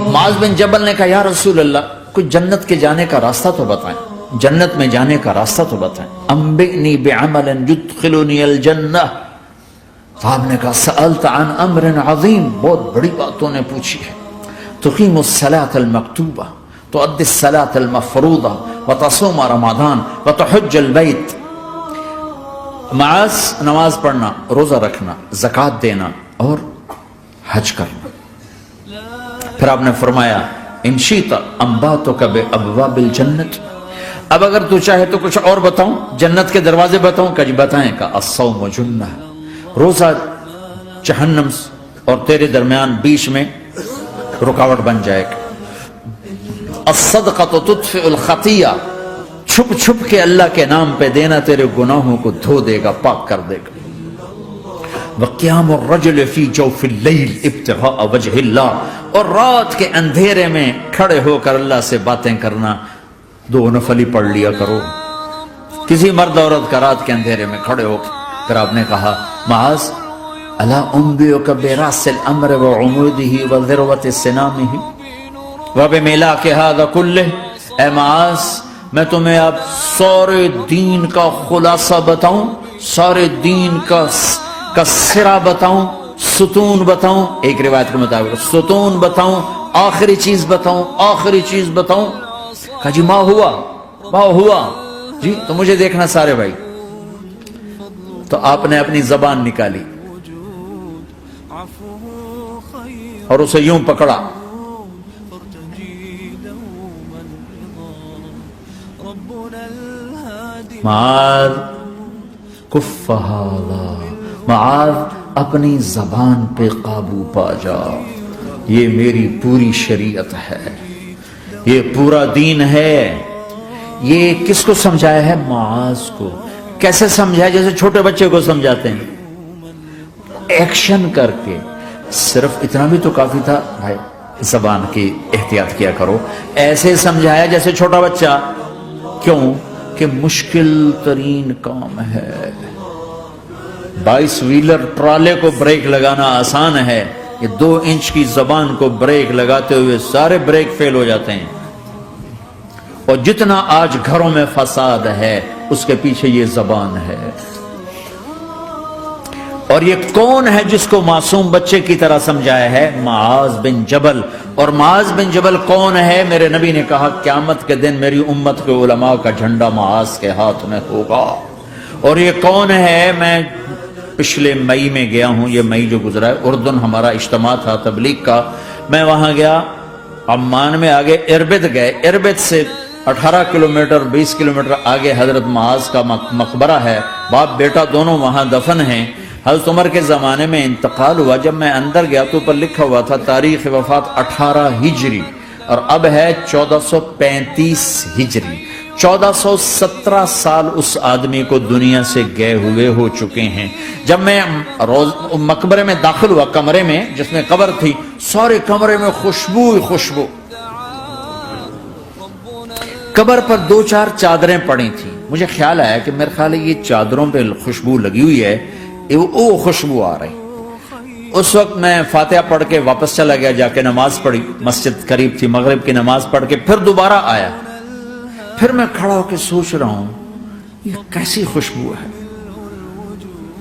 معاذ بن جبل نے کہا یا رسول اللہ کوئی جنت کے جانے کا راستہ تو بتائیں، جنت میں جانے کا راستہ تو بتائیں۔ انبئنی بعمل یدخلنی الجنہ۔ صاحب نے کہا سألت عن امر عظیم، بہت بڑی باتوں نے پوچھی ہے۔ تقیم الصلاة المکتوبہ، تؤدی الصلاة المفروضہ، وتصوم رمضان، وتحج البیت۔ معاذ نماز پڑھنا، روزہ رکھنا، زکوٰۃ دینا اور حج کرنا۔ پھر آپ نے فرمایا ان شئت انبأتک بابواب الجنۃ، اب اگر تو چاہے تو کچھ اور بتاؤں، جنت کے دروازے بتاؤں؟ کہ جی بتائیں۔ کہ الصوم جنہ، روزہ جہنم اور تیرے درمیان بیچ میں رکاوٹ بن جائے گا۔ الصدقۃ تطفئ الخطیہ، چھپ چھپ کے اللہ کے نام پہ دینا تیرے گناہوں کو دھو دے گا، پاک کر دے گا۔ وقیام الرجل فی جوف اللیل ابتغاء وجہ اللہ، اور رات کے اندھیرے میں کھڑے ہو کر اللہ سے باتیں کرنا، 2 نفلی پڑھ لیا کرو۔ کسی مرد عورت کا رات کے اندھیرے میں کھڑے ہو۔ پھر آپ نے کہا معاذ الا انبئک براس الامر وعمودہ وذروۃ سنامہ وبملاک ھذا کلہ، اے معاذ میں تمہیں اب سارے دین کا خلاصہ بتاؤں، سارے دین کا سرا بتاؤں، ستون بتاؤں، ایک روایت کے مطابق ستون بتاؤں، آخری چیز بتاؤں، آخری چیز بتاؤں۔ کہا جی ما ہوا جی، تو مجھے دیکھنا سارے بھائی۔ تو آپ نے اپنی زبان نکالی اور اسے یوں پکڑا، معاذ کف ھذا، معاذ اپنی زبان پہ قابو پا جا، یہ میری پوری شریعت ہے، یہ پورا دین ہے۔ یہ کس کو سمجھایا ہے؟ معاذ کو۔ کیسے سمجھایا؟ جیسے چھوٹے بچے کو سمجھاتے ہیں، ایکشن کر کے۔ صرف اتنا بھی تو کافی تھا بھائی، زبان کی احتیاط کیا کرو۔ ایسے سمجھایا جیسے چھوٹا بچہ۔ کیوں؟ کہ مشکل ترین کام ہے۔ 22 ویلر ٹرالے کو بریک لگانا آسان ہے، یہ 2 انچ کی زبان کو بریک لگاتے ہوئے سارے بریک فیل ہو جاتے ہیں۔ اور جتنا آج گھروں میں فساد ہے اس کے پیچھے یہ زبان ہے۔ اور یہ کون ہے جس کو معصوم بچے کی طرح سمجھایا ہے؟ معاذ بن جبل۔ اور معاذ بن جبل کون ہے؟ میرے نبی نے کہا قیامت کے دن میری امت کے علماء کا جھنڈا معاذ کے ہاتھ میں ہوگا۔ اور یہ کون ہے؟ میں پچھلے مئی میں گیا ہوں، یہ مئی جو گزرا ہے، اردن ہمارا اجتماع تھا تبلیغ کا، میں وہاں گیا، عمان میں آگے اربد گئے، اربد سے 18 کلومیٹر 20 کلومیٹر آگے حضرت معاذ کا مقبرہ ہے، باپ بیٹا دونوں وہاں دفن ہیں۔ حضرت عمر کے زمانے میں انتقال ہوا، جب میں اندر گیا تو پر لکھا ہوا تھا تاریخ وفات 18 ہجری، اور اب ہے 1435 ہجری۔ 1417 سال اس آدمی کو دنیا سے گئے ہوئے ہو چکے ہیں۔ جب میں مقبرے میں داخل ہوا، کمرے میں جس میں قبر تھی، سارے کمرے میں خوشبو ہی خوشبو۔ قبر پر 2-4 چادریں پڑی تھیں، مجھے خیال آیا کہ میرے خیال ہے یہ چادروں پہ خوشبو لگی ہوئی ہے، وہ خوشبو آ رہی۔ اس وقت میں فاتحہ پڑھ کے واپس چلا گیا، جا کے نماز پڑھی، مسجد قریب تھی، مغرب کی نماز پڑھ کے پھر دوبارہ آیا۔ پھر میں کھڑا ہو کے سوچ رہا ہوں یہ کیسی خوشبو ہے۔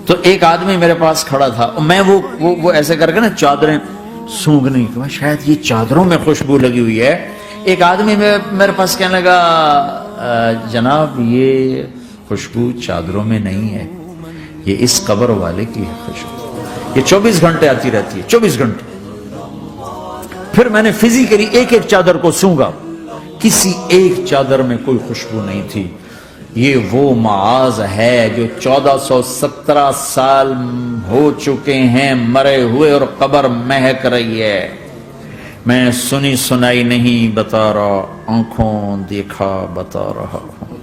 تو ایک آدمی میرے پاس کھڑا تھا، میں وہ ایسے کر کے نا چادریں سونگنے کی، شاید یہ چادروں میں خوشبو لگی ہوئی ہے۔ ایک آدمی میرے پاس کہنے لگا جناب یہ خوشبو چادروں میں نہیں ہے، یہ اس قبر والے کی ہے خوشبو، یہ 24 گھنٹے آتی رہتی ہے، 24 گھنٹے۔ پھر میں نے فزیکلی ایک ایک چادر کو سونگا، کسی ایک چادر میں کوئی خوشبو نہیں تھی۔ یہ وہ معاذ ہے جو 1417 سال ہو چکے ہیں مرے ہوئے اور قبر مہک رہی ہے۔ میں سنی سنائی نہیں بتا رہا، آنکھوں دیکھا بتا رہا ہوں،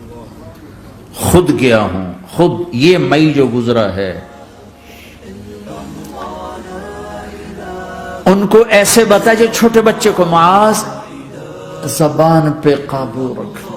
خود گیا ہوں، خود یہ مئی جو گزرا ہے۔ ان کو ایسے بتا جو چھوٹے بچے کو، معاذ زبان پہ قابو رکھنا،